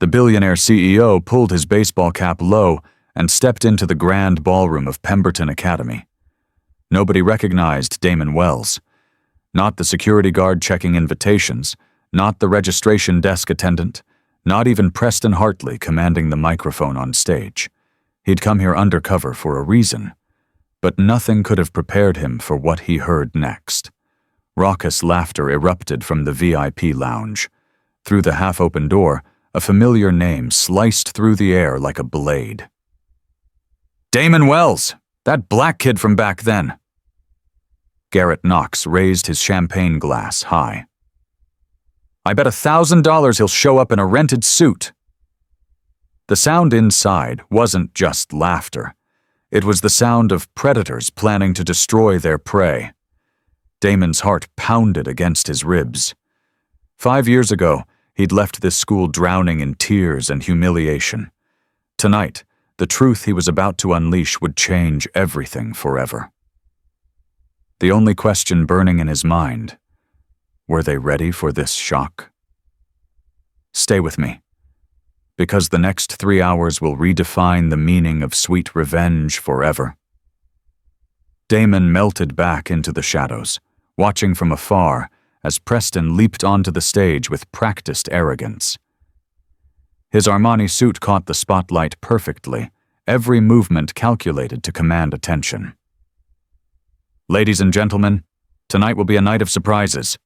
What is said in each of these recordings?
The billionaire CEO pulled his baseball cap low and stepped into the grand ballroom of Pemberton Academy. Nobody recognized Damon Wells. Not the security guard checking invitations, not the registration desk attendant, not even Preston Hartley commanding the microphone on stage. He'd come here undercover for a reason, but nothing could have prepared him for what he heard next. Raucous laughter erupted from the VIP lounge. Through the half-open door, a familiar name sliced through the air like a blade. Damon Wells! That black kid from back then! Garrett Knox raised his champagne glass high. I bet $1,000 he'll show up in a rented suit. The sound inside wasn't just laughter. It was the sound of predators planning to destroy their prey. Damon's heart pounded against his ribs. 5 years ago, he'd left this school drowning in tears and humiliation. Tonight, the truth he was about to unleash would change everything forever. The only question burning in his mind, were they ready for this shock? Stay with me, because the next 3 hours will redefine the meaning of sweet revenge forever. Damon melted back into the shadows, watching from afar as Preston leaped onto the stage with practiced arrogance. His Armani suit caught the spotlight perfectly, every movement calculated to command attention. Ladies and gentlemen, tonight will be a night of surprises.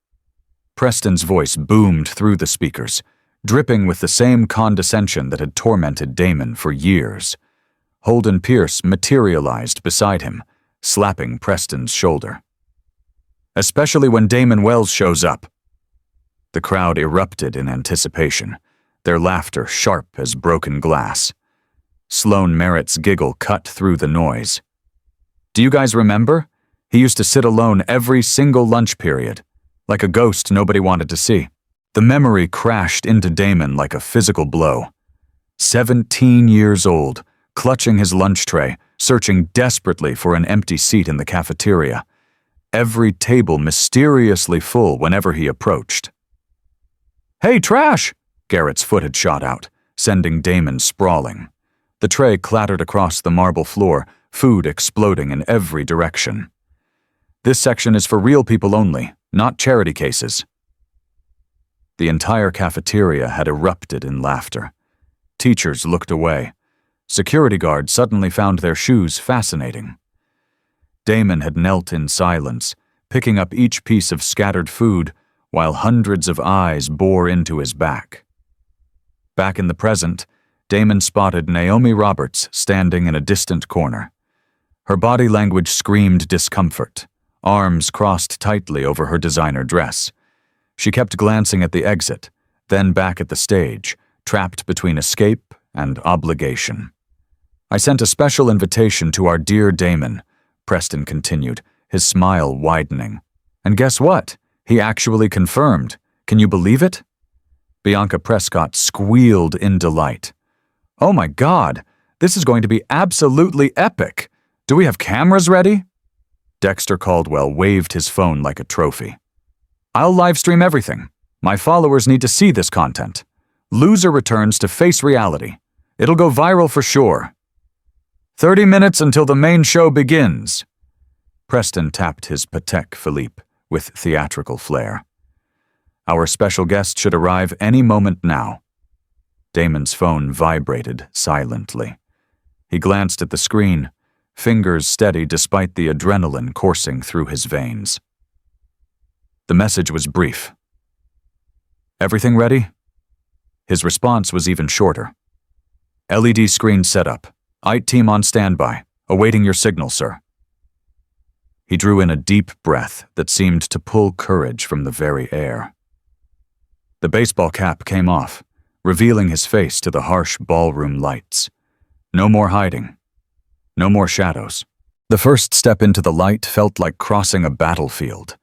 Preston's voice boomed through the speakers, dripping with the same condescension that had tormented Damon for years. Holden Pierce materialized beside him, slapping Preston's shoulder. Especially when Damon Wells shows up. The crowd erupted in anticipation, their laughter sharp as broken glass. Sloane Merritt's giggle cut through the noise. Do you guys remember? He used to sit alone every single lunch period, like a ghost nobody wanted to see. The memory crashed into Damon like a physical blow. 17 years old, clutching his lunch tray, searching desperately for an empty seat in the cafeteria. Every table mysteriously full whenever he approached. Hey, trash! Garrett's foot had shot out, sending Damon sprawling. The tray clattered across the marble floor, food exploding in every direction. This section is for real people only, not charity cases. The entire cafeteria had erupted in laughter. Teachers looked away. Security guards suddenly found their shoes fascinating. Damon had knelt in silence, picking up each piece of scattered food while hundreds of eyes bore into his back. Back in the present, Damon spotted Naomi Roberts standing in a distant corner. Her body language screamed discomfort, arms crossed tightly over her designer dress. She kept glancing at the exit, then back at the stage, trapped between escape and obligation. I sent a special invitation to our dear Damon, Preston continued, his smile widening. And guess what? He actually confirmed. Can you believe it? Bianca Prescott squealed in delight. Oh my God, this is going to be absolutely epic. Do we have cameras ready? Dexter Caldwell waved his phone like a trophy. I'll livestream everything. My followers need to see this content. Loser returns to face reality. It'll go viral for sure. 30 minutes until the main show begins. Preston tapped his Patek Philippe with theatrical flair. Our special guest should arrive any moment now. Damon's phone vibrated silently. He glanced at the screen, fingers steady despite the adrenaline coursing through his veins. The message was brief. Everything ready? His response was even shorter. LED screen set up. IT team on standby, awaiting your signal, sir. He drew in a deep breath that seemed to pull courage from the very air. The baseball cap came off, revealing his face to the harsh ballroom lights. No more hiding. No more shadows. The first step into the light felt like crossing a battlefield.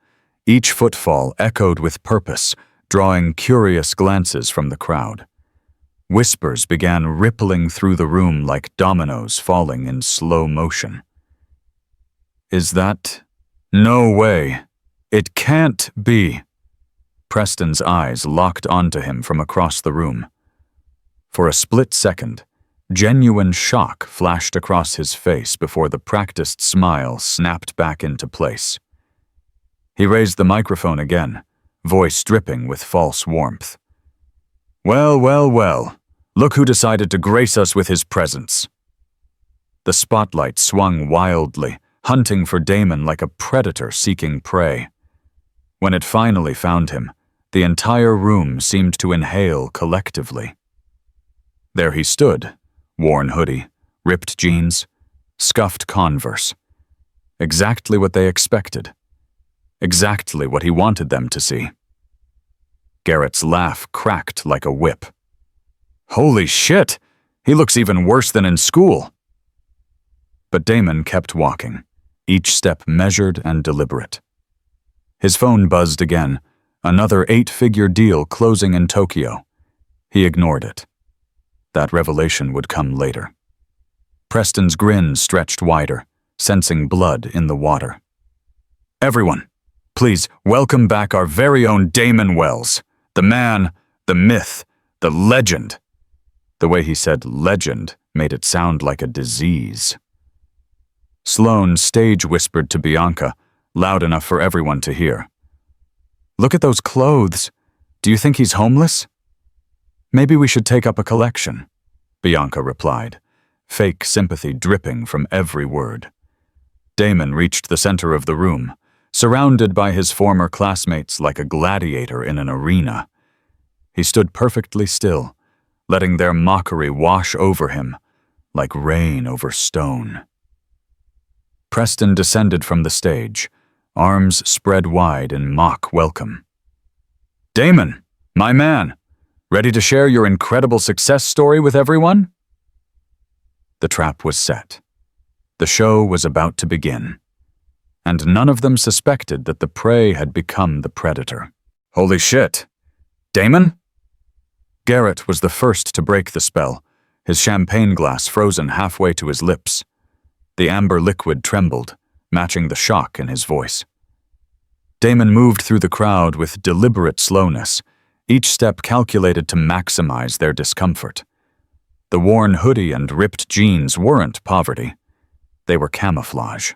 Each footfall echoed with purpose, drawing curious glances from the crowd. Whispers began rippling through the room like dominoes falling in slow motion. Is that? No way. It can't be. Preston's eyes locked onto him from across the room. For a split second, genuine shock flashed across his face before the practiced smile snapped back into place. He raised the microphone again, voice dripping with false warmth. "Well, well, well, look who decided to grace us with his presence." The spotlight swung wildly, hunting for Damon like a predator seeking prey. When it finally found him, the entire room seemed to inhale collectively. There he stood, worn hoodie, ripped jeans, scuffed Converse. Exactly what they expected. Exactly what he wanted them to see. Garrett's laugh cracked like a whip. "Holy shit! He looks even worse than in school." But Damon kept walking, each step measured and deliberate. His phone buzzed again, another 8-figure deal closing in Tokyo. He ignored it. That revelation would come later. Preston's grin stretched wider, sensing blood in the water. "Everyone, please welcome back our very own Damon Wells, the man, the myth, the legend." The way he said legend made it sound like a disease. Sloane stage whispered to Bianca, loud enough for everyone to hear. "Look at those clothes. Do you think he's homeless?" "Maybe we should take up a collection," Bianca replied, fake sympathy dripping from every word. Damon reached the center of the room, surrounded by his former classmates like a gladiator in an arena. He stood perfectly still, letting their mockery wash over him like rain over stone. Preston descended from the stage, arms spread wide in mock welcome. "Damon, my man, ready to share your incredible success story with everyone?" The trap was set. The show was about to begin. And none of them suspected that the prey had become the predator. "Holy shit! Damon?" Garrett was the first to break the spell, his champagne glass frozen halfway to his lips. The amber liquid trembled, matching the shock in his voice. Damon moved through the crowd with deliberate slowness, each step calculated to maximize their discomfort. The worn hoodie and ripped jeans weren't poverty. They were camouflage.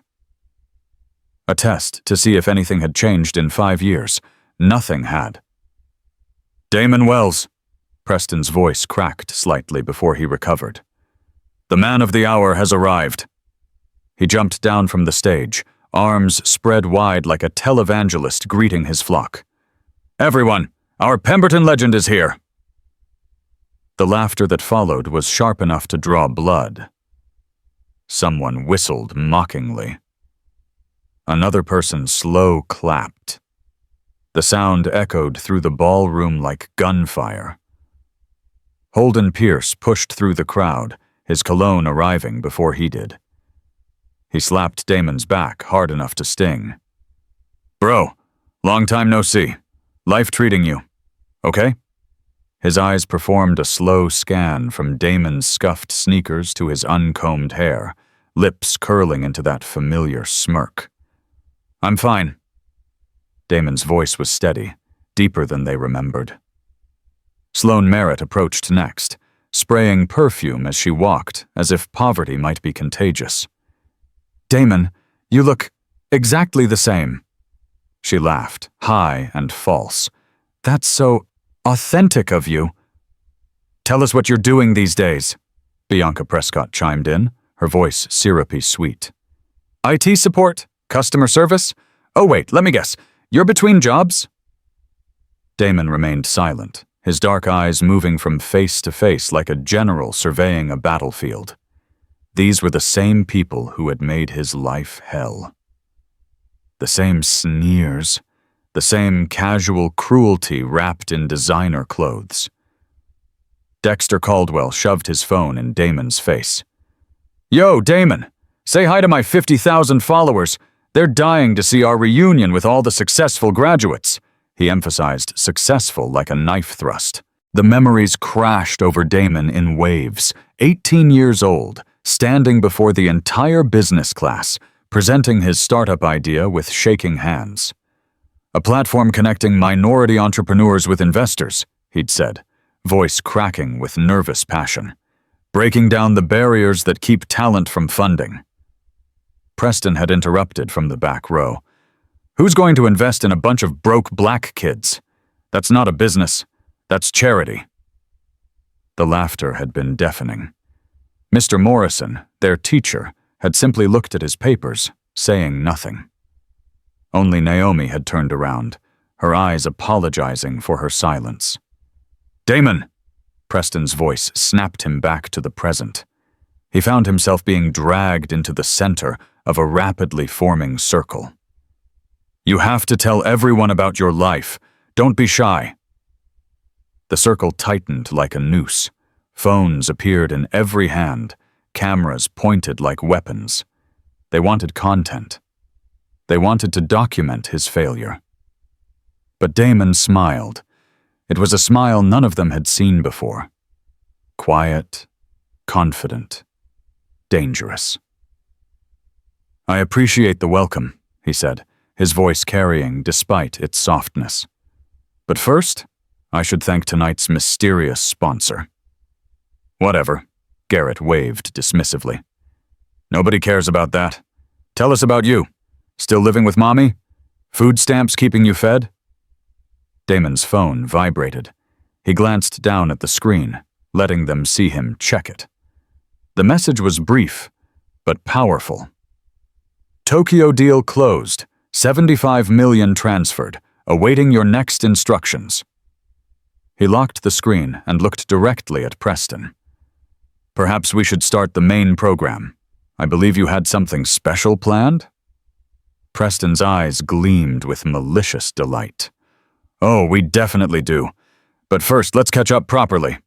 A test to see if anything had changed in 5 years. Nothing had. "Damon Wells," Preston's voice cracked slightly before he recovered. "The man of the hour has arrived." He jumped down from the stage, arms spread wide like a televangelist greeting his flock. "Everyone, our Pemberton legend is here." The laughter that followed was sharp enough to draw blood. Someone whistled mockingly. Another person slow clapped. The sound echoed through the ballroom like gunfire. Holden Pierce pushed through the crowd, his cologne arriving before he did. He slapped Damon's back hard enough to sting. "Bro, long time no see. Life treating you. Okay?" His eyes performed a slow scan from Damon's scuffed sneakers to his uncombed hair, lips curling into that familiar smirk. "I'm fine." Damon's voice was steady, deeper than they remembered. Sloane Merritt approached next, spraying perfume as she walked, as if poverty might be contagious. "Damon, you look exactly the same." She laughed, high and false. "That's so authentic of you." "Tell us what you're doing these days," Bianca Prescott chimed in, her voice syrupy sweet. "IT support? Customer service? Oh wait, let me guess. You're between jobs?" Damon remained silent, his dark eyes moving from face to face like a general surveying a battlefield. These were the same people who had made his life hell. The same sneers, the same casual cruelty wrapped in designer clothes. Dexter Caldwell shoved his phone in Damon's face. "Yo, Damon, say hi to my 50,000 followers. They're dying to see our reunion with all the successful graduates." He emphasized successful like a knife thrust. The memories crashed over Damon in waves, 18 years old, standing before the entire business class, presenting his startup idea with shaking hands. "A platform connecting minority entrepreneurs with investors," he'd said, voice cracking with nervous passion. Breaking down the barriers that keep talent from funding. Preston had interrupted from the back row. Who's going to invest in a bunch of broke black kids? That's not a business. That's charity. The laughter had been deafening. Mr. Morrison, their teacher, had simply looked at his papers, saying nothing. Only Naomi had turned around, her eyes apologizing for her silence. "Damon!" Preston's voice snapped him back to the present. He found himself being dragged into the center of a rapidly forming circle. "You have to tell everyone about your life. Don't be shy." The circle tightened like a noose. Phones appeared in every hand, cameras pointed like weapons. They wanted content. They wanted to document his failure. But Damon smiled. It was a smile none of them had seen before. Quiet, confident, dangerous. "I appreciate the welcome," he said, his voice carrying despite its softness. "But first, I should thank tonight's mysterious sponsor." "Whatever," Garrett waved dismissively. "Nobody cares about that. Tell us about you. Still living with Mommy? Food stamps keeping you fed?" Damon's phone vibrated. He glanced down at the screen, letting them see him check it. The message was brief, but powerful. "Tokyo deal closed. 75 million transferred. Awaiting your next instructions." He locked the screen and looked directly at Preston. "Perhaps we should start the main program. I believe you had something special planned?" Preston's eyes gleamed with malicious delight. "Oh, we definitely do. But first, let's catch up properly."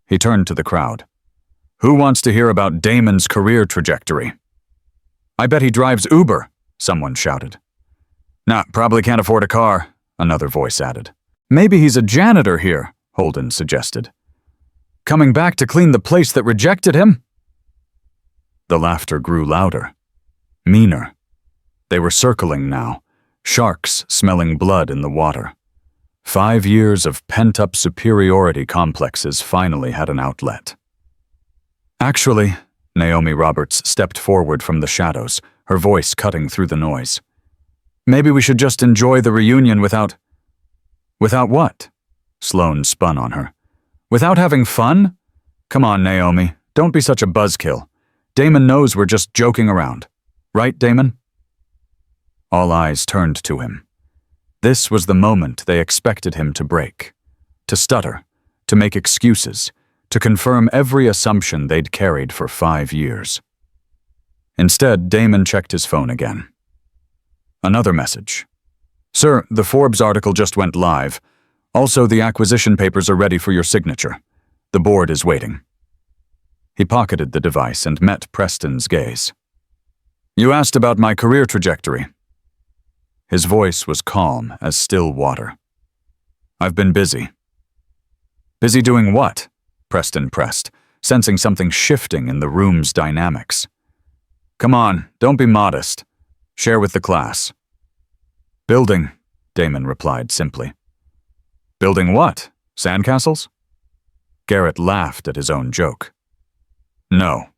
He turned to the crowd. "Who wants to hear about Damon's career trajectory?" "I bet he drives Uber," someone shouted. "Nah, probably can't afford a car," another voice added. "Maybe he's a janitor here," Holden suggested. "Coming back to clean the place that rejected him?" The laughter grew louder, meaner. They were circling now, sharks smelling blood in the water. 5 years of pent-up superiority complexes finally had an outlet. "Actually," Naomi Roberts stepped forward from the shadows, her voice cutting through the noise. "Maybe we should just enjoy the reunion without..." "Without what?" Sloane spun on her. "Without having fun? Come on, Naomi, don't be such a buzzkill. Damon knows we're just joking around. Right, Damon?" All eyes turned to him. This was the moment they expected him to break, to stutter, to make excuses, to confirm every assumption they'd carried for 5 years. Instead, Damon checked his phone again. Another message. "Sir, the Forbes article just went live. Also, the acquisition papers are ready for your signature. The board is waiting." He pocketed the device and met Preston's gaze. "You asked about my career trajectory." His voice was calm as still water. "I've been busy." "Busy doing what?" Preston pressed, sensing something shifting in the room's dynamics. "Come on, don't be modest. Share with the class." "Building," Damon replied simply. "Building what? Sandcastles?" Garrett laughed at his own joke. "No."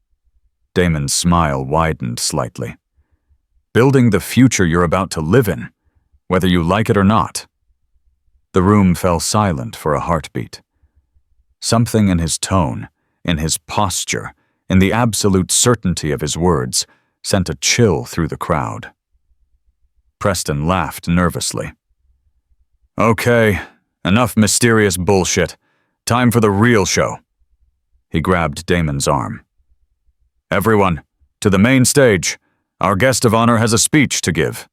Damon's smile widened slightly. "Building the future you're about to live in, whether you like it or not." The room fell silent for a heartbeat. Something in his tone, in his posture, in the absolute certainty of his words, sent a chill through the crowd. Preston laughed nervously. "Okay, enough mysterious bullshit. Time for the real show." He grabbed Damon's arm. "Everyone, to the main stage. Our guest of honor has a speech to give."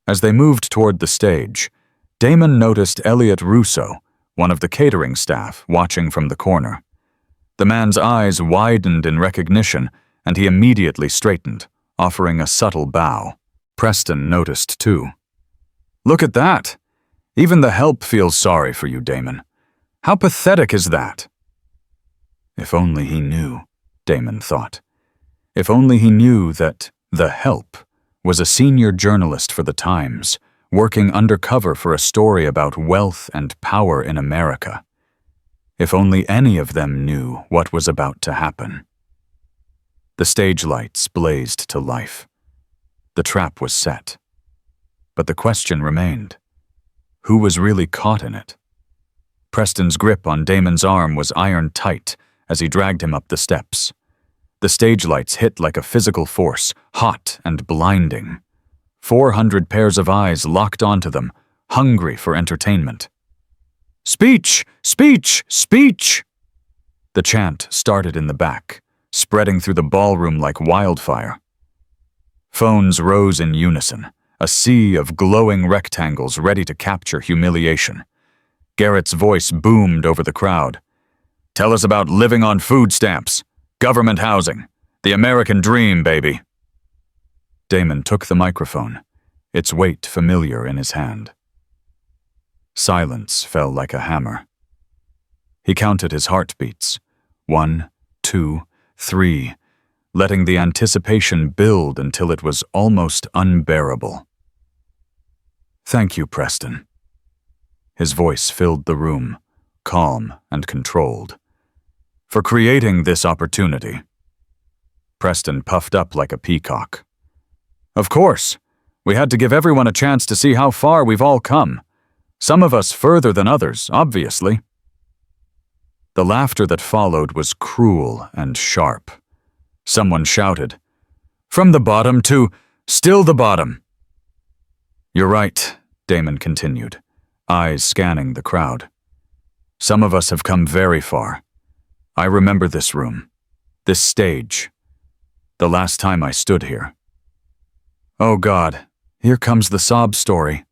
As they moved toward the stage, Damon noticed Elliot Russo, one of the catering staff, watching from the corner. The man's eyes widened in recognition, and he immediately straightened, offering a subtle bow. Preston noticed too. "Look at that! Even the help feels sorry for you, Damon. How pathetic is that?" If only he knew, Damon thought. If only he knew that the help was a senior journalist for the Times, working undercover for a story about wealth and power in America. If only any of them knew what was about to happen. The stage lights blazed to life. The trap was set. But the question remained. Who was really caught in it? Preston's grip on Damon's arm was iron tight as he dragged him up the steps. The stage lights hit like a physical force, hot and blinding. 400 pairs of eyes locked onto them, hungry for entertainment. "Speech! Speech! Speech!" The chant started in the back, spreading through the ballroom like wildfire. Phones rose in unison, a sea of glowing rectangles ready to capture humiliation. Garrett's voice boomed over the crowd. "Tell us about living on food stamps, government housing, the American dream, baby." Damon took the microphone, its weight familiar in his hand. Silence fell like a hammer. He counted his heartbeats. 1, 2, 3, letting the anticipation build until it was almost unbearable. "Thank you, Preston." His voice filled the room, calm and controlled. "For creating this opportunity." Preston puffed up like a peacock. "Of course. We had to give everyone a chance to see how far we've all come. Some of us further than others, obviously." The laughter that followed was cruel and sharp. Someone shouted, "From the bottom to still the bottom." "You're right," Damon continued, eyes scanning the crowd. "Some of us have come very far. I remember this room, this stage, the last time I stood here." "Oh God, here comes the sob story,"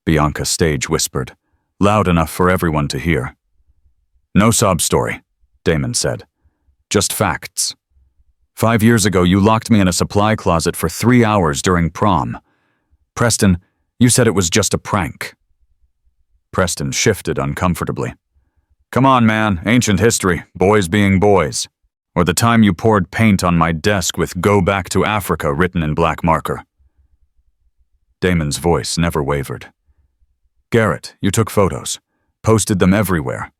Bianca Stage whispered, loud enough for everyone to hear. "No sob story," Damon said. "Just facts. 5 years ago, you locked me in a supply closet for 3 hours during prom. Preston, you said it was just a prank." Preston shifted uncomfortably. "Come on, man, ancient history, boys being boys. Or the time you poured paint on my desk with 'Go back to Africa' written in black marker." Damon's voice never wavered. "Garrett, you took photos, posted them everywhere.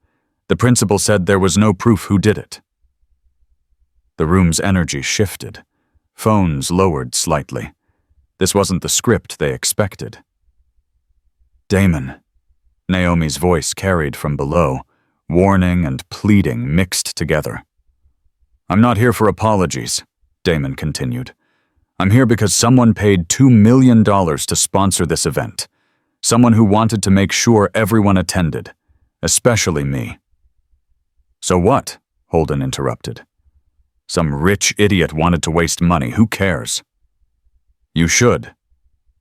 The principal said there was no proof who did it." The room's energy shifted. Phones lowered slightly. This wasn't the script they expected. "Damon," Naomi's voice carried from below, warning and pleading mixed together. "I'm not here for apologies," Damon continued. "I'm here because someone paid $2 million to sponsor this event. Someone who wanted to make sure everyone attended, especially me." "So what?" Holden interrupted. "Some rich idiot wanted to waste money. Who cares?" "You should."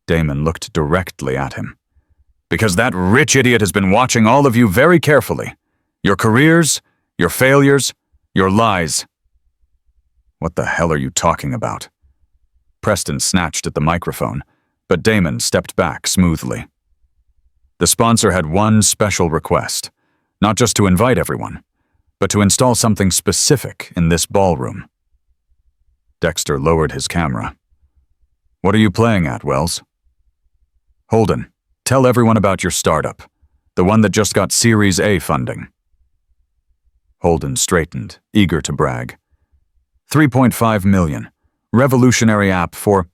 Damon looked directly at him. "Because that rich idiot has been watching all of you very carefully. Your careers, your failures, your lies." "What the hell are you talking about?" Preston snatched at the microphone, but Damon stepped back smoothly. The sponsor had one special request, not just to invite everyone, but to install something specific in this ballroom. Dexter lowered his camera. "What are you playing at, Wells?" "Holden, tell everyone about your startup, the one that just got Series A funding." Holden straightened, eager to brag. $3.5 million. Revolutionary app for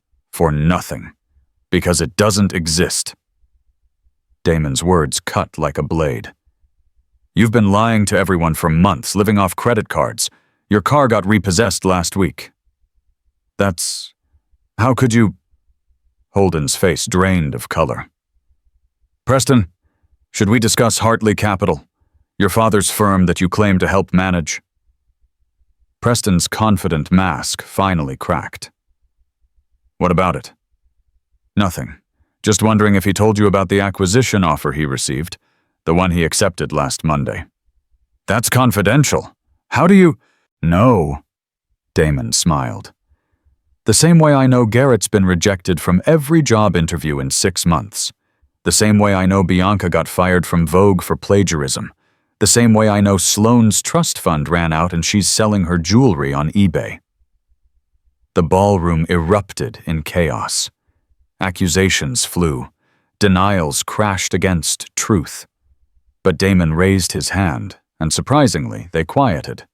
nothing. Because it doesn't exist." Damon's words cut like a blade. "You've been lying to everyone for months, living off credit cards. Your car got repossessed last week." "That's... how could you..." Holden's face drained of color. "Preston, should we discuss Hartley Capital, your father's firm that you claim to help manage?" Preston's confident mask finally cracked. "What about it?" "Nothing. Just wondering if he told you about the acquisition offer he received, the one he accepted last Monday." "That's confidential. How do you..." "No." Damon smiled. "The same way I know Garrett's been rejected from every job interview in 6 months. The same way I know Bianca got fired from Vogue for plagiarism. The same way I know Sloane's trust fund ran out and she's selling her jewelry on eBay." The ballroom erupted in chaos. Accusations flew. Denials crashed against truth. But Damon raised his hand, and surprisingly, they quieted.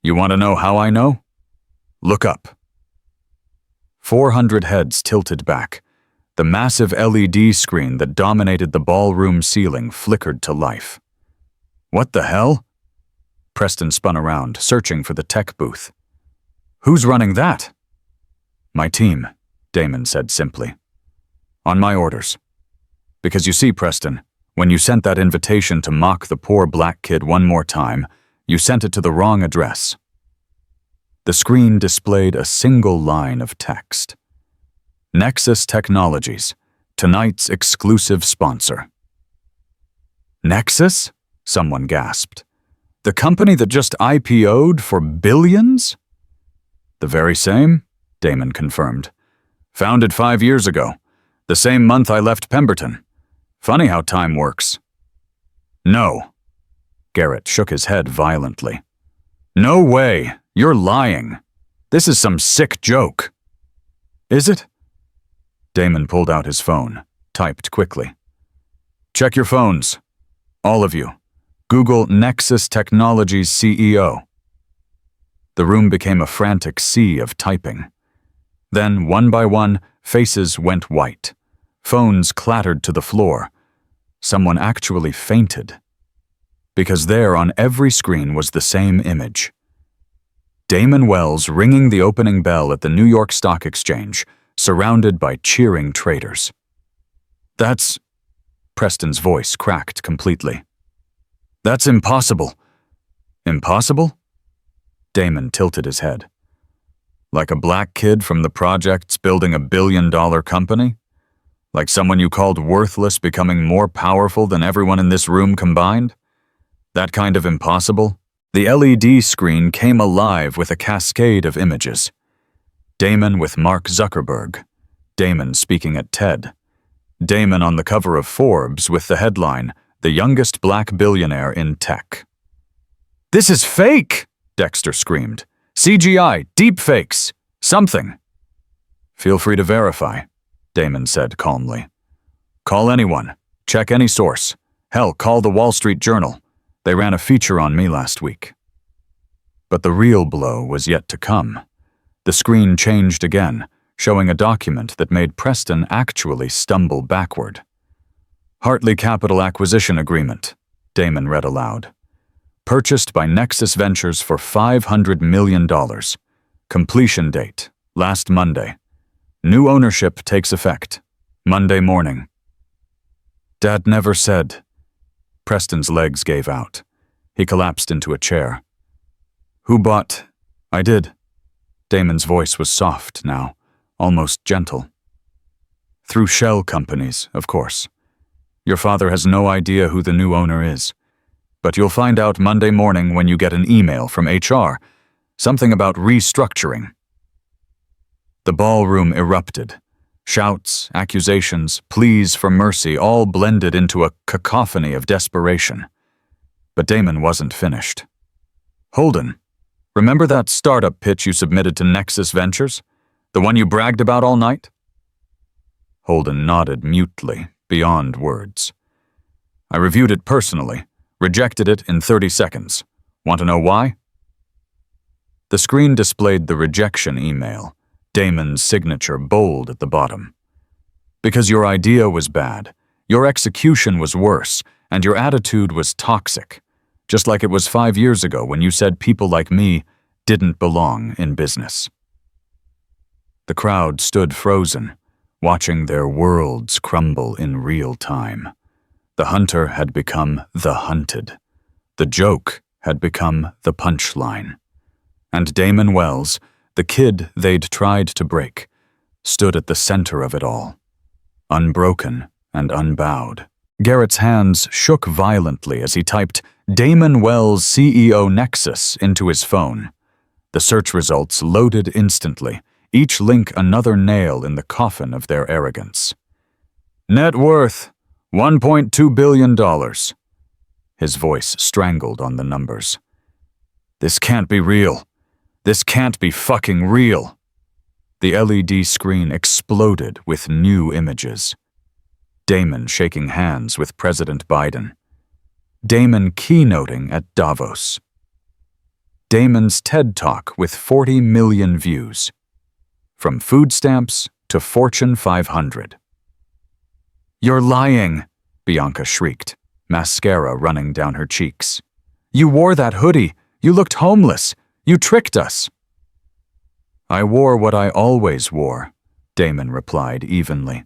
You want to know how I know? Look up. 400 heads tilted back. The massive LED screen that dominated the ballroom ceiling flickered to life. What the hell? Preston spun around, searching for the tech booth. Who's running that? My team, Damon said simply. On my orders. Because you see, Preston, when you sent that invitation to mock the poor black kid one more time, you sent it to the wrong address. The screen displayed a single line of text. Nexus Technologies, tonight's exclusive sponsor. Nexus? Someone gasped. The company that just IPO'd for billions? The very same, Damon confirmed. Founded 5 years ago, the same month I left Pemberton. Funny how time works. No. Garrett shook his head violently. No way, you're lying. This is some sick joke. Is it? Damon pulled out his phone, typed quickly. Check your phones. All of you. Google Nexus Technologies CEO. The room became a frantic sea of typing. Then, one by one, faces went white. Phones clattered to the floor. Someone actually fainted. Because there on every screen was the same image. Damon Wells ringing the opening bell at the New York Stock Exchange, surrounded by cheering traders. That's... Preston's voice cracked completely. That's impossible. Impossible? Damon tilted his head. Like a black kid from the projects building a billion-dollar company? Like someone you called worthless becoming more powerful than everyone in this room combined? That kind of impossible? The LED screen came alive with a cascade of images. Damon with Mark Zuckerberg. Damon speaking at TED. Damon on the cover of Forbes with the headline, "The youngest black billionaire in tech." This is fake, Dexter screamed. CGI, deepfakes, something. Feel free to verify, Damon said calmly. Call anyone, check any source. Hell, call the Wall Street Journal. They ran a feature on me last week. But the real blow was yet to come. The screen changed again, showing a document that made Preston actually stumble backward. Hartley Capital Acquisition Agreement, Damon read aloud. Purchased by Nexus Ventures for $500 million. Completion date, last Monday. New ownership takes effect, Monday morning. Dad never said. Preston's legs gave out. He collapsed into a chair. Who bought? I did. Damon's voice was soft now, almost gentle. Through shell companies, of course. Your father has no idea who the new owner is. But you'll find out Monday morning when you get an email from HR, something about restructuring. The ballroom erupted. Shouts, accusations, pleas for mercy all blended into a cacophony of desperation. But Damon wasn't finished. Holden, remember that startup pitch you submitted to Nexus Ventures? The one you bragged about all night? Holden nodded mutely, beyond words. I reviewed it personally, rejected it in 30 seconds. Want to know why? The screen displayed the rejection email, Damon's signature bold at the bottom. Because your idea was bad, your execution was worse, and your attitude was toxic, just like it was 5 years ago when you said people like me didn't belong in business. The crowd stood frozen, watching their worlds crumble in real time. The hunter had become the hunted. The joke had become the punchline. And Damon Wells, the kid they'd tried to break, stood at the center of it all, unbroken and unbowed. Garrett's hands shook violently as he typed Damon Wells CEO Nexus into his phone. The search results loaded instantly, each link another nail in the coffin of their arrogance. Net worth, $1.2 billion. His voice strangled on the numbers. This can't be real. This can't be fucking real. The LED screen exploded with new images. Damon shaking hands with President Biden. Damon keynoting at Davos. Damon's TED Talk with 40 million views. From food stamps to Fortune 500. "You're lying," Bianca shrieked, mascara running down her cheeks. "You wore that hoodie. You looked homeless. You tricked us." "I wore what I always wore," Damon replied evenly.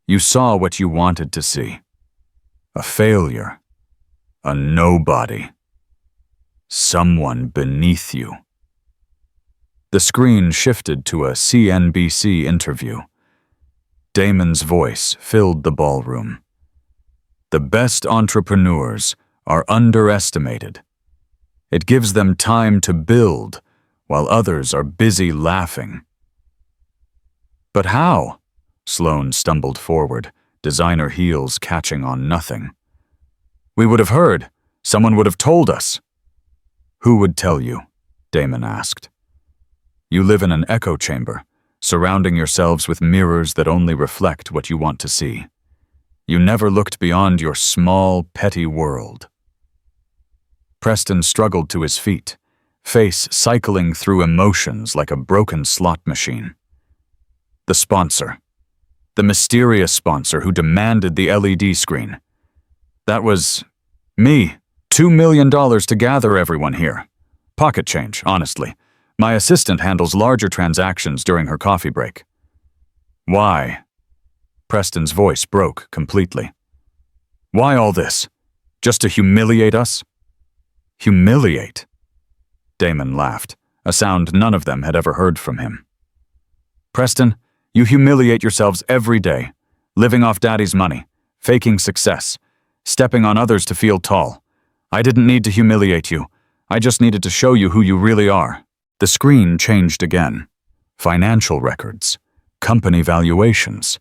"You saw what you wanted to see. A failure. A nobody. Someone beneath you." The screen shifted to a CNBC interview. Damon's voice filled the ballroom. "The best entrepreneurs are underestimated. It gives them time to build while others are busy laughing." "But how?" Sloan stumbled forward, designer heels catching on nothing. "We would have heard. Someone would have told us." "Who would tell you?" Damon asked. "You live in an echo chamber, surrounding yourselves with mirrors that only reflect what you want to see. You never looked beyond your small, petty world." Preston struggled to his feet, face cycling through emotions like a broken slot machine. The sponsor. The mysterious sponsor who demanded the LED screen. That was me. $2 million to gather everyone here. Pocket change, honestly. My assistant handles larger transactions during her coffee break. "Why?" Preston's voice broke completely. "Why all this? Just to humiliate us?" "Humiliate?" Damon laughed, a sound none of them had ever heard from him. "Preston, you humiliate yourselves every day, living off Daddy's money, faking success, stepping on others to feel tall. I didn't need to humiliate you. I just needed to show you who you really are." The screen changed again. Financial records, company valuations,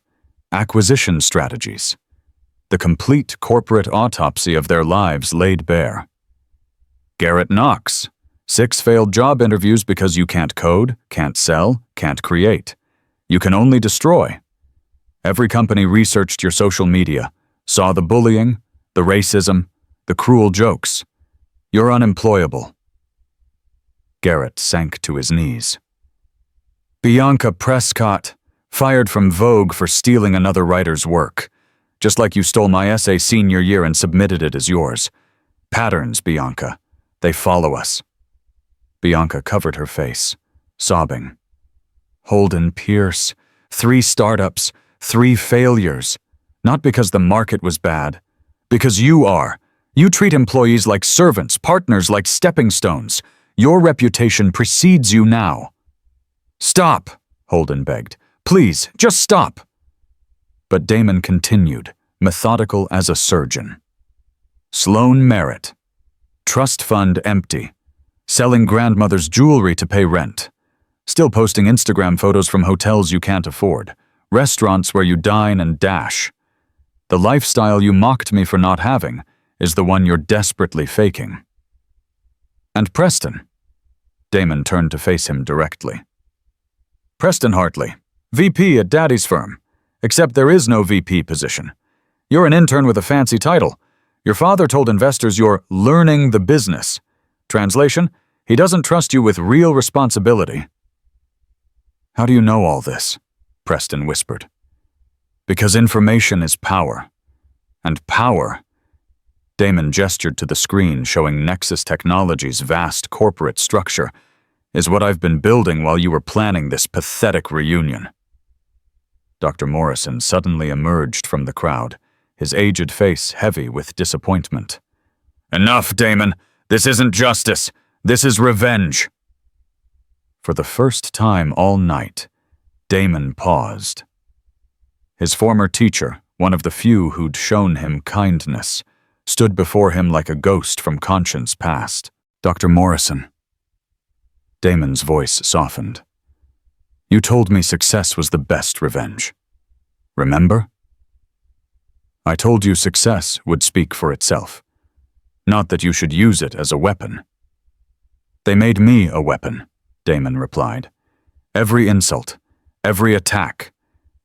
acquisition strategies. The complete corporate autopsy of their lives laid bare. Garrett Knox, 6 failed job interviews because you can't code, can't sell, can't create. You can only destroy. Every company researched your social media, saw the bullying, the racism, the cruel jokes. You're unemployable. Garrett sank to his knees. "Bianca Prescott, fired from Vogue for stealing another writer's work, just like you stole my essay senior year and submitted it as yours. Patterns, Bianca. They follow us." Bianca covered her face, sobbing. "Holden Pierce, 3 startups, 3 failures. Not because the market was bad. Because you are. You treat employees like servants, partners like stepping stones. Your reputation precedes you now." "Stop," Holden begged. "Please, just stop." But Damon continued, methodical as a surgeon. "Sloan Merritt. Trust fund empty. Selling grandmother's jewelry to pay rent. Still posting Instagram photos from hotels you can't afford. Restaurants where you dine and dash. The lifestyle you mocked me for not having is the one you're desperately faking." "And Preston?" Damon turned to face him directly. "Preston Hartley, VP at Daddy's firm. Except there is no VP position. You're an intern with a fancy title. Your father told investors you're learning the business. Translation, he doesn't trust you with real responsibility." "How do you know all this?" Preston whispered. "Because information is power. And power..." Damon gestured to the screen showing Nexus Technologies' vast corporate structure, "is what I've been building while you were planning this pathetic reunion." Dr. Morrison suddenly emerged from the crowd, his aged face heavy with disappointment. "Enough, Damon. This isn't justice. This is revenge." For the first time all night, Damon paused. His former teacher, one of the few who'd shown him kindness, stood before him like a ghost from conscience past. "Dr. Morrison." Damon's voice softened. "You told me success was the best revenge. Remember?" "I told you success would speak for itself. Not that you should use it as a weapon." "They made me a weapon," Damon replied. "Every insult, every attack,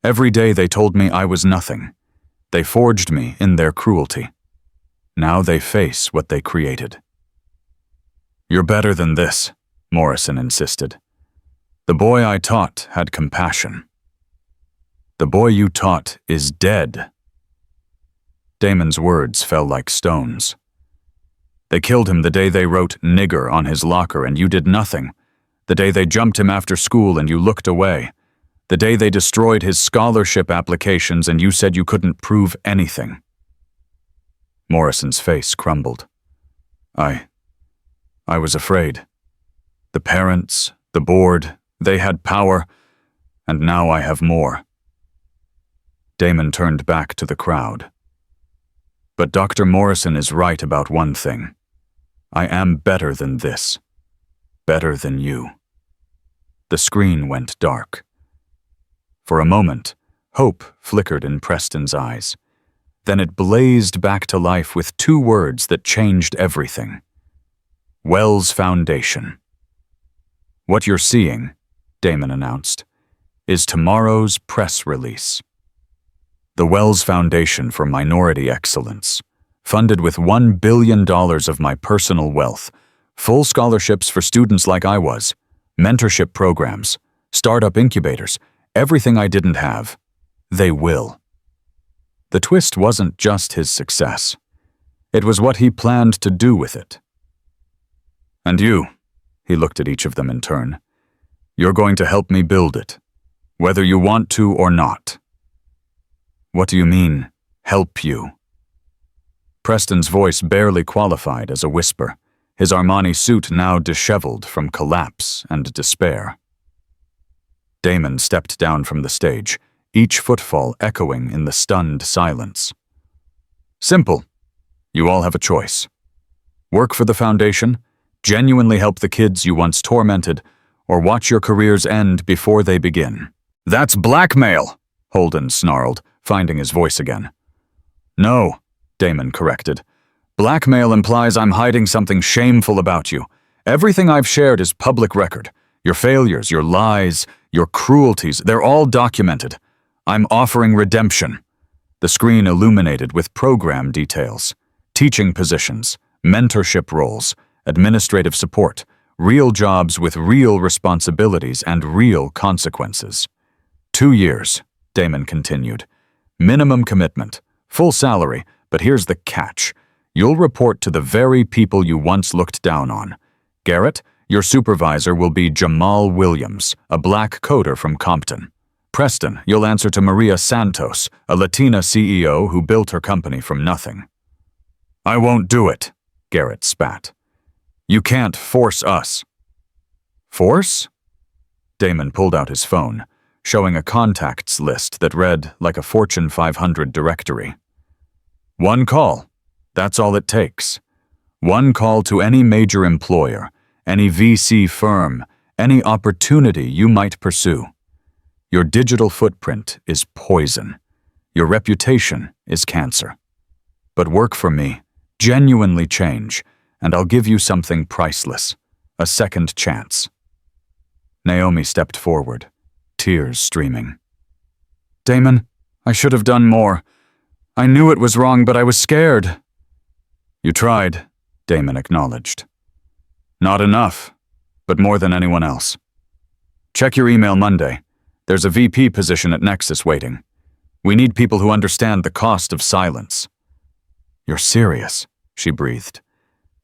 every day they told me I was nothing. They forged me in their cruelty." Now they face what they created. "You're better than this," Morrison insisted. "The boy I taught had compassion. The boy you taught is dead." Damon's words fell like stones. "They killed him the day they wrote nigger on his locker and you did nothing. The day they jumped him after school and you looked away. The day they destroyed his scholarship applications and you said you couldn't prove anything." Morrison's face crumbled. I was afraid. The parents, the board, they had power, and now I have more." Damon turned back to the crowd. "But Dr. Morrison is right about one thing. I am better than this. Better than you." The screen went dark. For a moment, hope flickered in Preston's eyes. Then it blazed back to life with two words that changed everything. Wells Foundation. "What you're seeing," Damon announced, "is tomorrow's press release. The Wells Foundation for Minority Excellence, funded with $1 billion of my personal wealth, full scholarships for students like I was, mentorship programs, startup incubators, everything I didn't have. They will." The twist wasn't just his success. It was what he planned to do with it. "And you," he looked at each of them in turn, "you're going to help me build it, whether you want to or not." "What do you mean, help you?" Preston's voice barely qualified as a whisper, his Armani suit now disheveled from collapse and despair. Damon stepped down from the stage, each footfall echoing in the stunned silence. "Simple. You all have a choice. Work for the foundation, genuinely help the kids you once tormented, or watch your careers end before they begin." "That's blackmail," Holden snarled, finding his voice again. "No," Damon corrected. "Blackmail implies I'm hiding something shameful about you. Everything I've shared is public record. Your failures, your lies, your cruelties, they're all documented. I'm offering redemption." The screen illuminated with program details, teaching positions, mentorship roles, administrative support, real jobs with real responsibilities and real consequences. 2 years, Damon continued. Minimum commitment, full salary, but here's the catch. You'll report to the very people you once looked down on. Garrett, your supervisor will be Jamal Williams, a black coder from Compton. Preston, you'll answer to Maria Santos, a Latina CEO who built her company from nothing. "I won't do it," Garrett spat. "You can't force us." "Force?" Damon pulled out his phone, showing a contacts list that read like a Fortune 500 directory. "One call. That's all it takes. One call to any major employer, any VC firm, any opportunity you might pursue. Your digital footprint is poison. Your reputation is cancer. But work for me, genuinely change, and I'll give you something priceless, a second chance." Naomi stepped forward, tears streaming. "Damon, I should have done more. I knew it was wrong, but I was scared." "You tried," Damon acknowledged. "Not enough, but more than anyone else. Check your email Monday. There's a VP position at Nexus waiting. We need people who understand the cost of silence." "You're serious," she breathed.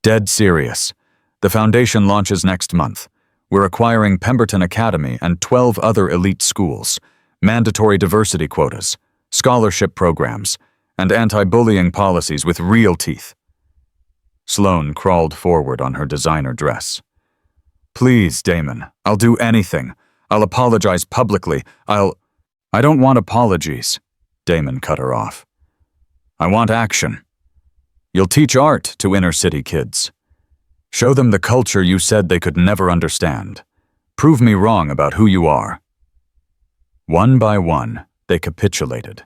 "Dead serious. The foundation launches next month. We're acquiring Pemberton Academy and 12 other elite schools, mandatory diversity quotas, scholarship programs, and anti-bullying policies with real teeth." Sloane crawled forward on her designer dress. "Please, Damon, I'll do anything. I'll apologize publicly. I don't want apologies," Damon cut her off. "I want action. You'll teach art to inner-city kids. Show them the culture you said they could never understand. Prove me wrong about who you are." One by one, they capitulated.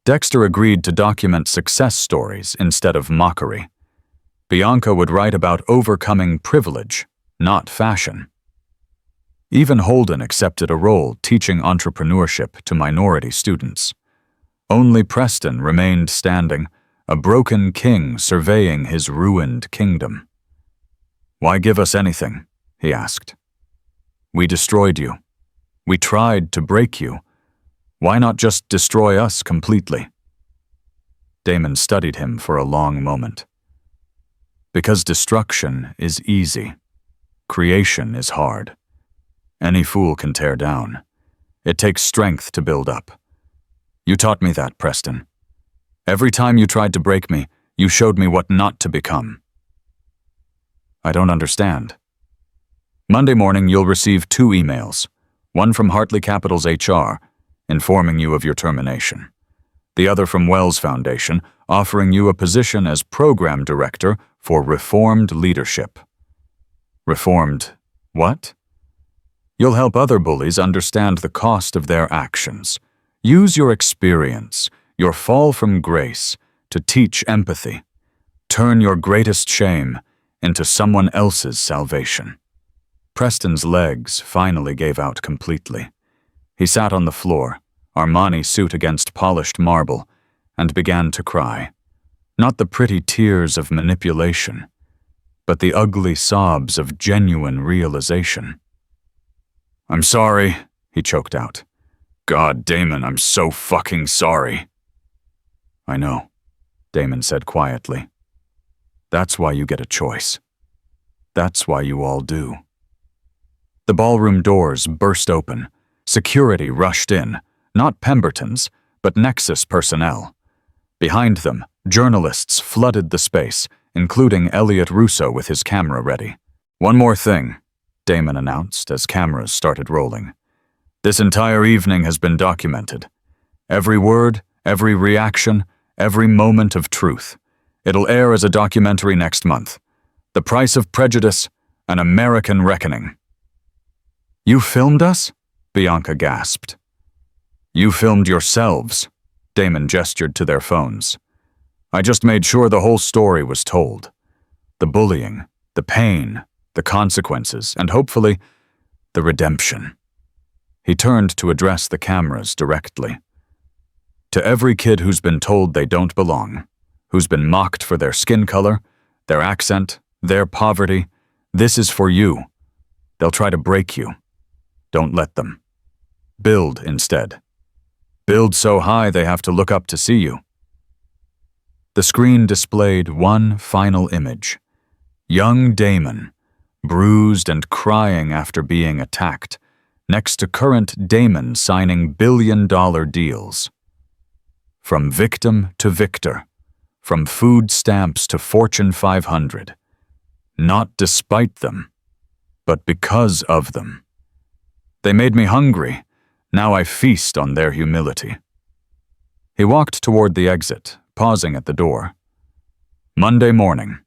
Dexter agreed to document success stories instead of mockery. Bianca would write about overcoming privilege, not fashion. Even Holden accepted a role teaching entrepreneurship to minority students. Only Preston remained standing, a broken king surveying his ruined kingdom. "Why give us anything?" he asked. "We destroyed you. We tried to break you. Why not just destroy us completely?" Damon studied him for a long moment. "Because destruction is easy. Creation is hard. Any fool can tear down. It takes strength to build up. You taught me that, Preston. Every time you tried to break me, you showed me what not to become." "I don't understand." "Monday morning, you'll receive 2 emails, one from Hartley Capital's HR, informing you of your termination. The other from Wells Foundation, offering you a position as program director for reformed leadership." "Reformed what?" "You'll help other bullies understand the cost of their actions. Use your experience, your fall from grace, to teach empathy. Turn your greatest shame into someone else's salvation." Preston's legs finally gave out completely. He sat on the floor, Armani suit against polished marble, and began to cry. Not the pretty tears of manipulation, but the ugly sobs of genuine realization. "I'm sorry," he choked out. "God, Damon, I'm so fucking sorry." "I know," Damon said quietly. "That's why you get a choice. That's why you all do." The ballroom doors burst open. Security rushed in, not Pemberton's, but Nexus personnel. Behind them, journalists flooded the space, including Elliot Russo with his camera ready. "One more thing," Damon announced as cameras started rolling. "This entire evening has been documented. Every word, every reaction, every moment of truth. It'll air as a documentary next month. The Price of Prejudice, An American Reckoning." "You filmed us?" Bianca gasped. "You filmed yourselves," Damon gestured to their phones. "I just made sure the whole story was told. The bullying, the pain, the consequences, and hopefully, the redemption." He turned to address the cameras directly. "To every kid who's been told they don't belong, who's been mocked for their skin color, their accent, their poverty, this is for you. They'll try to break you. Don't let them. Build instead. Build so high they have to look up to see you." The screen displayed one final image. Young Damon, bruised and crying after being attacked, next to current Damon signing billion-dollar deals. From victim to victor, from food stamps to Fortune 500. Not despite them, but because of them. They made me hungry. Now I feast on their humility. He walked toward the exit, pausing at the door. "Monday morning.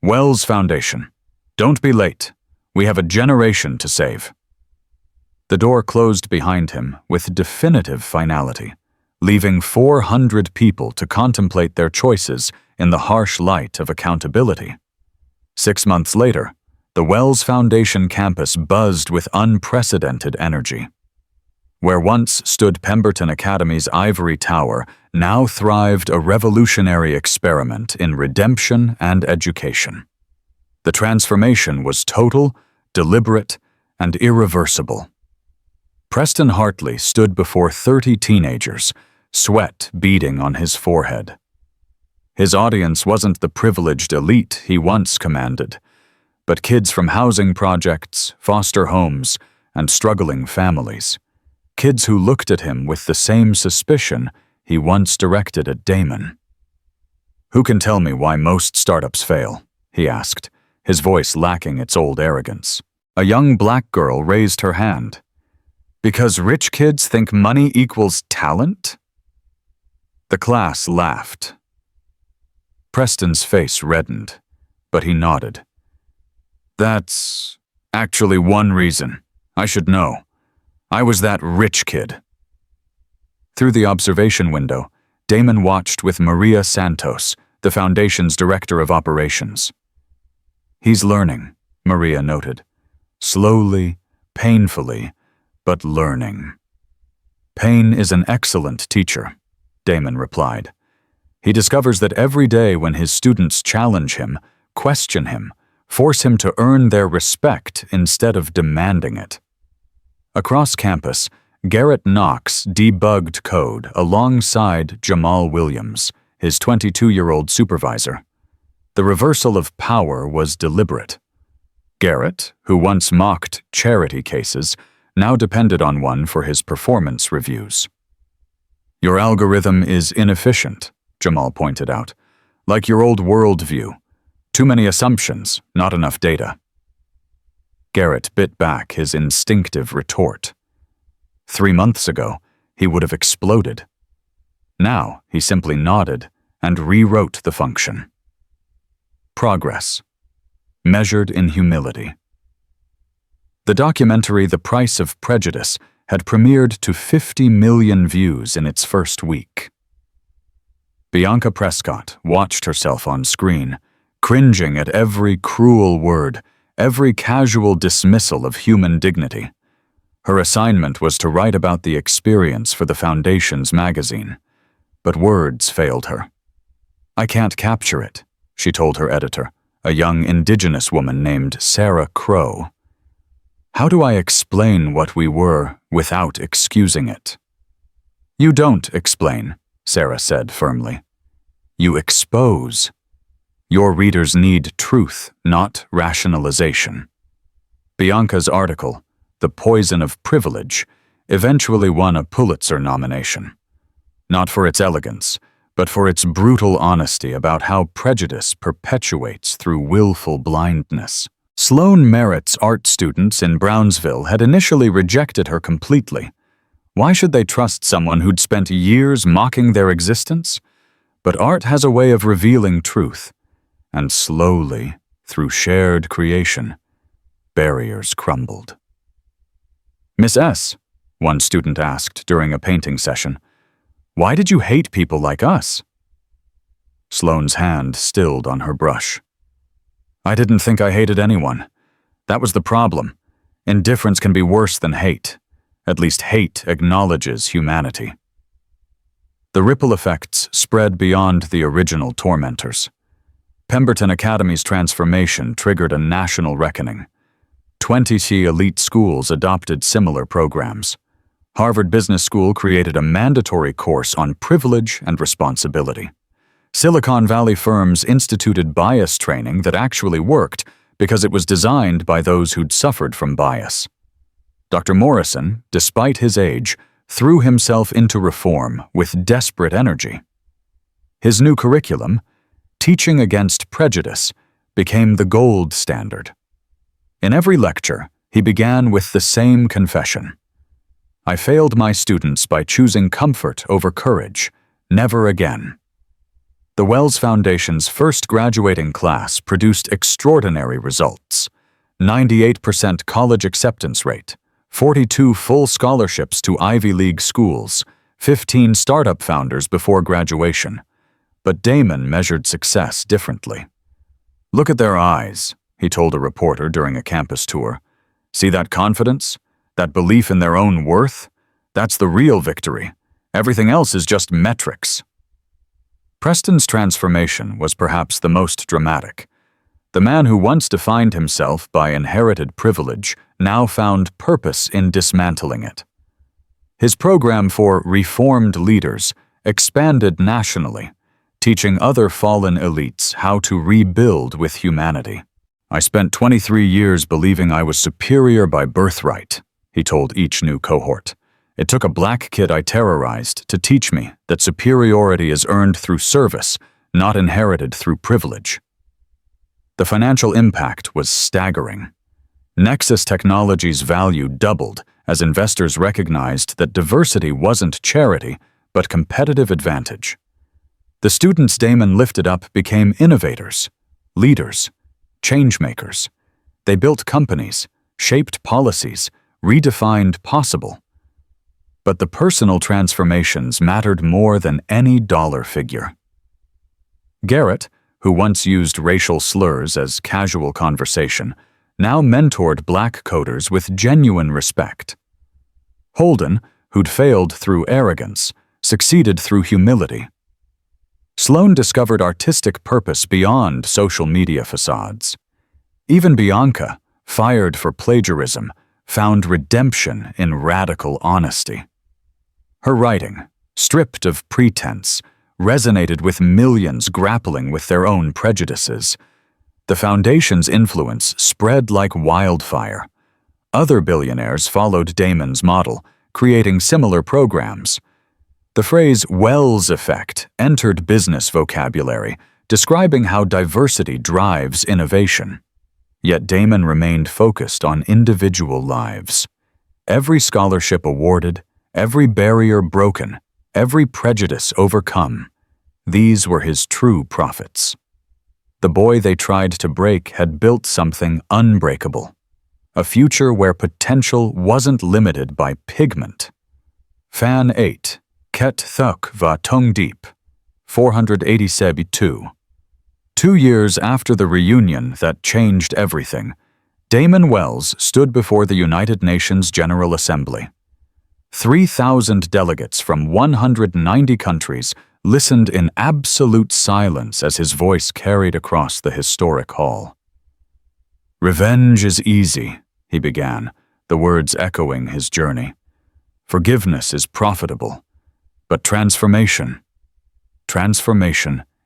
Wells Foundation. Don't be late. We have a generation to save." The door closed behind him with definitive finality, leaving 400 people to contemplate their choices in the harsh light of accountability. 6 months later, the Wells Foundation campus buzzed with unprecedented energy. Where once stood Pemberton Academy's ivory tower, now thrived a revolutionary experiment in redemption and education. The transformation was total, deliberate, and irreversible. Preston Hartley stood before 30 teenagers, sweat beading on his forehead. His audience wasn't the privileged elite he once commanded, but kids from housing projects, foster homes, and struggling families. Kids who looked at him with the same suspicion he once directed at Damon. "Who can tell me why most startups fail?" he asked, his voice lacking its old arrogance. A young black girl raised her hand. "Because rich kids think money equals talent?" The class laughed. Preston's face reddened, but he nodded. "That's actually one reason. I should know. I was that rich kid." Through the observation window, Damon watched with Maria Santos, the Foundation's Director of Operations. "He's learning," Maria noted. "Slowly, painfully, but learning." "Pain is an excellent teacher," Damon replied. He discovers that every day when his students challenge him, question him, force him to earn their respect instead of demanding it. Across campus, Garrett Knox debugged code alongside Jamal Williams, his 22-year-old supervisor. The reversal of power was deliberate. Garrett, who once mocked charity cases, now depended on one for his performance reviews. "Your algorithm is inefficient," Jamal pointed out. "Like your old worldview. Too many assumptions, not enough data." Garrett bit back his instinctive retort. 3 months ago, he would have exploded. Now, he simply nodded and rewrote the function. Progress. Measured in humility. The documentary The Price of Prejudice had premiered to 50 million views in its first week. Bianca Prescott watched herself on screen, cringing at every cruel word, every casual dismissal of human dignity. Her assignment was to write about the experience for the Foundation's magazine, but words failed her. "I can't capture it," she told her editor, a young Indigenous woman named Sarah Crow. "How do I explain what we were without excusing it?" "You don't explain," Sarah said firmly. "You expose. Your readers need truth, not rationalization." Bianca's article, The Poison of Privilege, eventually won a Pulitzer nomination. Not for its elegance, but for its brutal honesty about how prejudice perpetuates through willful blindness. Sloan Merritt's art students in Brownsville had initially rejected her completely. Why should they trust someone who'd spent years mocking their existence? But art has a way of revealing truth, and slowly, through shared creation, barriers crumbled. "Miss S," one student asked during a painting session, "why did you hate people like us?" Sloane's hand stilled on her brush. "I didn't think I hated anyone. That was the problem. Indifference can be worse than hate. At least hate acknowledges humanity." The ripple effects spread beyond the original tormentors. Pemberton Academy's transformation triggered a national reckoning. 20 elite schools adopted similar programs. Harvard Business School created a mandatory course on privilege and responsibility. Silicon Valley firms instituted bias training that actually worked because it was designed by those who'd suffered from bias. Dr. Morrison, despite his age, threw himself into reform with desperate energy. His new curriculum, Teaching Against Prejudice, became the gold standard. In every lecture, he began with the same confession. "I failed my students by choosing comfort over courage. Never again." The Wells Foundation's first graduating class produced extraordinary results. 98% college acceptance rate, 42 full scholarships to Ivy League schools, 15 startup founders before graduation. But Damon measured success differently. "Look at their eyes," he told a reporter during a campus tour. "See that confidence? That belief in their own worth? That's the real victory. Everything else is just metrics." Preston's transformation was perhaps the most dramatic. The man who once defined himself by inherited privilege now found purpose in dismantling it. His program for reformed leaders expanded nationally, teaching other fallen elites how to rebuild with humanity. "I spent 23 years believing I was superior by birthright," he told each new cohort. "It took a black kid I terrorized to teach me that superiority is earned through service, not inherited through privilege." The financial impact was staggering. Nexus Technologies' value doubled as investors recognized that diversity wasn't charity, but competitive advantage. The students Damon lifted up became innovators, leaders, changemakers. They built companies, shaped policies, redefined possible. But the personal transformations mattered more than any dollar figure. Garrett, who once used racial slurs as casual conversation, now mentored black coders with genuine respect. Holden, who'd failed through arrogance, succeeded through humility. Sloane discovered artistic purpose beyond social media facades. Even Bianca, fired for plagiarism, found redemption in radical honesty. Her writing, stripped of pretense, resonated with millions grappling with their own prejudices. The foundation's influence spread like wildfire. Other billionaires followed Damon's model, creating similar programs. The phrase Wells effect entered business vocabulary, describing how diversity drives innovation. Yet Damon remained focused on individual lives. Every scholarship awarded, every barrier broken, every prejudice overcome. These were his true profits. The boy they tried to break had built something unbreakable. A future where potential wasn't limited by pigment. Fan 8, Ket Thuk Va Tung Deep, 487. 2 years after the reunion that changed everything, Damon Wells stood before the United Nations General Assembly. 3,000 delegates from 190 countries listened in absolute silence as his voice carried across the historic hall. "Revenge is easy," he began, the words echoing his journey. "Forgiveness is profitable, but transformation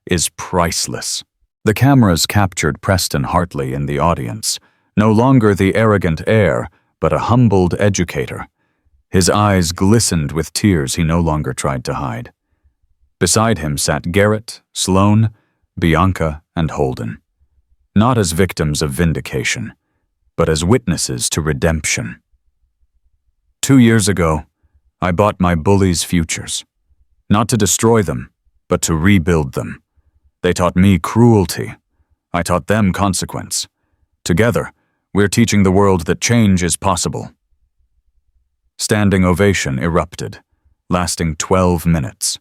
is priceless." The cameras captured Preston Hartley in the audience, no longer the arrogant heir, but a humbled educator. His eyes glistened with tears he no longer tried to hide. Beside him sat Garrett, Sloane, Bianca, and Holden, not as victims of vindication, but as witnesses to redemption. 2 years ago, I bought my bullies' futures, not to destroy them, but to rebuild them. They taught me cruelty. I taught them consequence. Together, we're teaching the world that change is possible. Standing ovation erupted, lasting 12 minutes.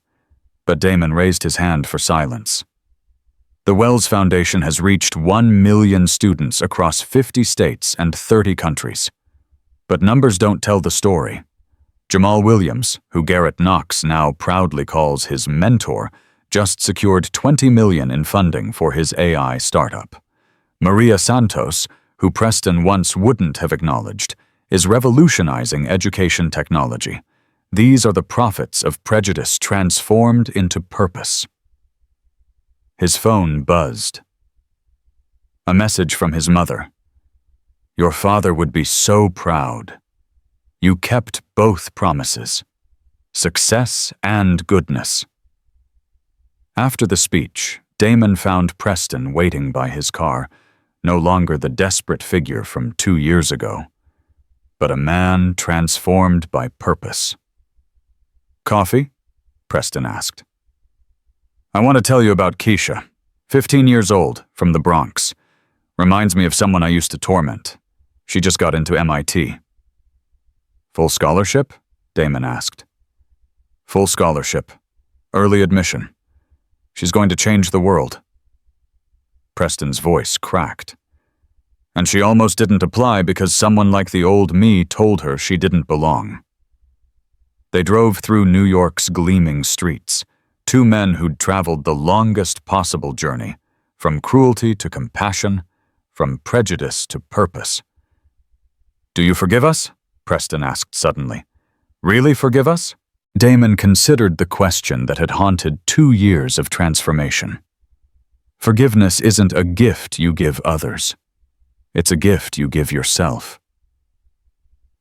But Damon raised his hand for silence. The Wells Foundation has reached 1 million students across 50 states and 30 countries. But numbers don't tell the story. Jamal Williams, who Garrett Knox now proudly calls his mentor, just secured $20 million in funding for his AI startup. Maria Santos, who Preston once wouldn't have acknowledged, is revolutionizing education technology. These are the profits of prejudice transformed into purpose. His phone buzzed. A message from his mother. "Your father would be so proud. You kept both promises, success and goodness." After the speech, Damon found Preston waiting by his car, no longer the desperate figure from 2 years ago, but a man transformed by purpose. "Coffee?" Preston asked. "I want to tell you about Keisha, 15 years old, from the Bronx. Reminds me of someone I used to torment. She just got into MIT. "Full scholarship?" Damon asked. "Full scholarship. Early admission. She's going to change the world." Preston's voice cracked. "And she almost didn't apply because someone like the old me told her she didn't belong." They drove through New York's gleaming streets, two men who'd traveled the longest possible journey, from cruelty to compassion, from prejudice to purpose. "Do you forgive us?" Preston asked suddenly. "Really forgive us?" Damon considered the question that had haunted 2 years of transformation. Forgiveness isn't a gift you give others. It's a gift you give yourself.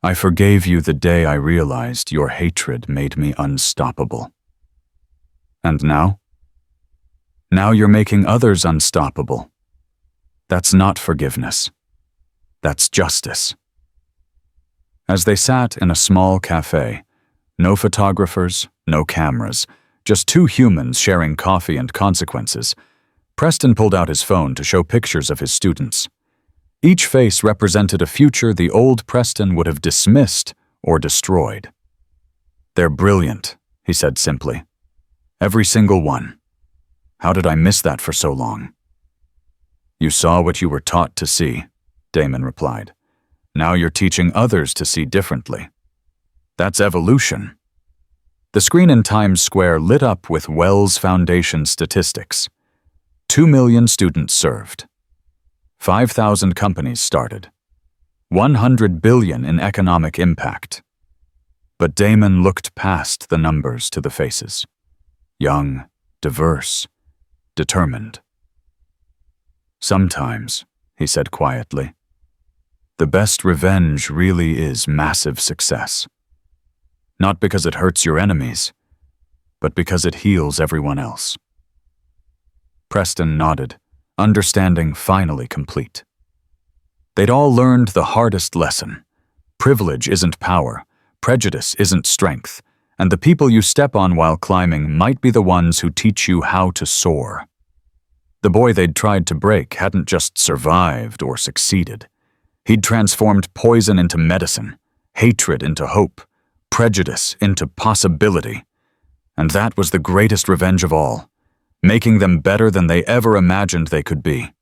"I forgave you the day I realized your hatred made me unstoppable." "And now?" "Now you're making others unstoppable. That's not forgiveness. That's justice." As they sat in a small cafe, no photographers, no cameras, just two humans sharing coffee and consequences, Preston pulled out his phone to show pictures of his students. Each face represented a future the old Preston would have dismissed or destroyed. "They're brilliant," he said simply. "Every single one. How did I miss that for so long?" "You saw what you were taught to see," Damon replied. "Now you're teaching others to see differently. That's evolution. The screen in Times Square lit up with Wells Foundation statistics. 2 million students served. 5,000 companies started. 100 billion in economic impact. But Damon looked past the numbers to the faces. Young, diverse, determined. "Sometimes," he said quietly, "the best revenge really is massive success. Not because it hurts your enemies, but because it heals everyone else." Preston nodded, understanding finally complete. They'd all learned the hardest lesson. Privilege isn't power, prejudice isn't strength, and the people you step on while climbing might be the ones who teach you how to soar. The boy they'd tried to break hadn't just survived or succeeded. He'd transformed poison into medicine, hatred into hope, prejudice into possibility. And that was the greatest revenge of all, making them better than they ever imagined they could be.